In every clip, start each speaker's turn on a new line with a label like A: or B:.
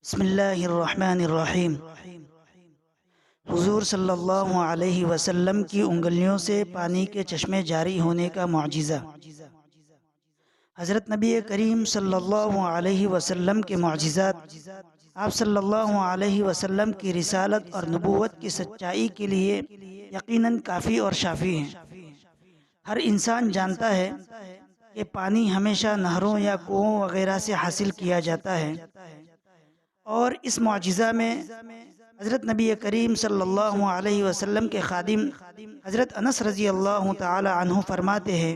A: बिस्मिल्लाहिर्रहमानिर्रहीम। हुज़ूर सल्लल्लाहु अलैहि वसल्लम की उंगलियों से पानी के चश्मे जारी होने का मुअजिज़ा। हज़रत नबी करीम सल्लल्लाहु अलैहि वसल्लम के मुअजिज़ात आप सल्लल्लाहु अलैहि वसल्लम की रिसालत और नबूवत की सच्चाई के लिए यकीनन काफ़ी और शाफ़ी हैं। हर इंसान जानता है कि पानी हमेशा नहरों या कुओं वगैरह से हासिल किया जाता है और इस मुअजिज़ा में हज़रत नबी करीम सल्लल्लाहु अलैहि वसल्लम के खादिम हज़रत अनस रज़ी अल्लाह ताला अन्हु फरमाते हैं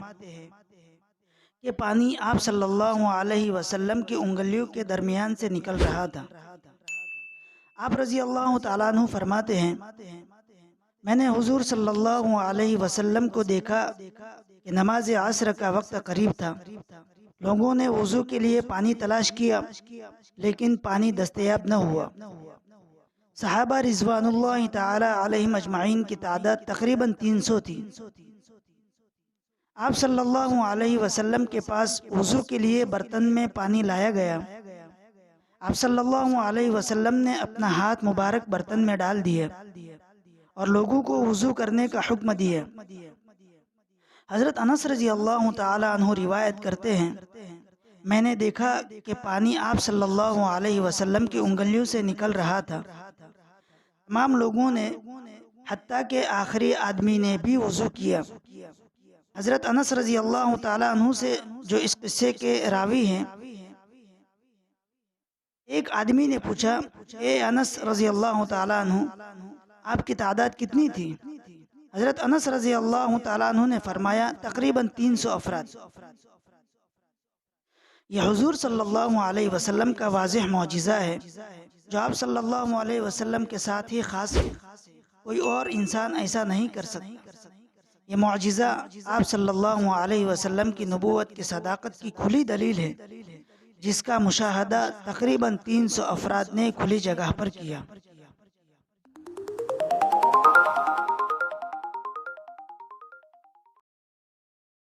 A: कि पानी आप सल्लल्लाहु अलैहि वसल्लम की उंगलियों के दरमियान से निकल रहा था। आप रज़ी अल्लाह ताला अन्हु फरमाते हैं, मैंने हुज़ूर सल्लल्लाहु अलैहि वसल्लम को देखा कि नमाज असर का वक्त करीब था। लोगों ने वज़ू के लिए पानी तलाश किया लेकिन पानी दस्तयाब न हुआ। सहाबा रिज़वानुल्लाहि ताला अलैहिम अजमाइन की तादाद तकरीबन 300 थी। आप सल्लल्लाहु अलैहि वसल्लम के पास वज़ू के लिए बर्तन में पानी लाया गया। आप सल्लल्लाहु अलैहि वसल्लम ने अपना हाथ मुबारक बर्तन में डाल दिया और लोगों को वज़ू करने का हुक्म दिया। हज़रत अनस रज़ी अल्लाह ताला अन्हु रिवायत करते हैं, मैंने देखा कि पानी आप सल्लल्लाहु अलैहि वसल्लम की उंगलियों से निकल रहा था। तमाम लोगों ने हत्ता के आखिरी आदमी ने भी वज़ू किया। हज़रत अनस रज़ी अल्लाह ताला अन्हु से जो इस किस्से के रावी हैं, एक आदमी ने पूछा, ए अनस रज़ी अल्लाह ताला अन्हु, आपकी तादाद कितनी थी? हज़रत अनस रज़ी अल्लाह ताला अन्हु ने फरमाया, तकरीबन 300 अफराद। यह हुज़ूर सल्लल्लाहु अलैहि वसल्लम का वाज़ेह मौजिज़ा है जो आप सल्लल्लाहु अलैहि वसल्लम के साथ ही ख़ास है, कोई और इंसान ऐसा नहीं कर सकता। यह मौजिज़ा आप सल्लल्लाहु अलैहि वसल्लम की नबूवत की सदाकत की खुली दलील है जिसका मुशाहदा तकरीबन 300 अफराद ने खुली जगह पर किया।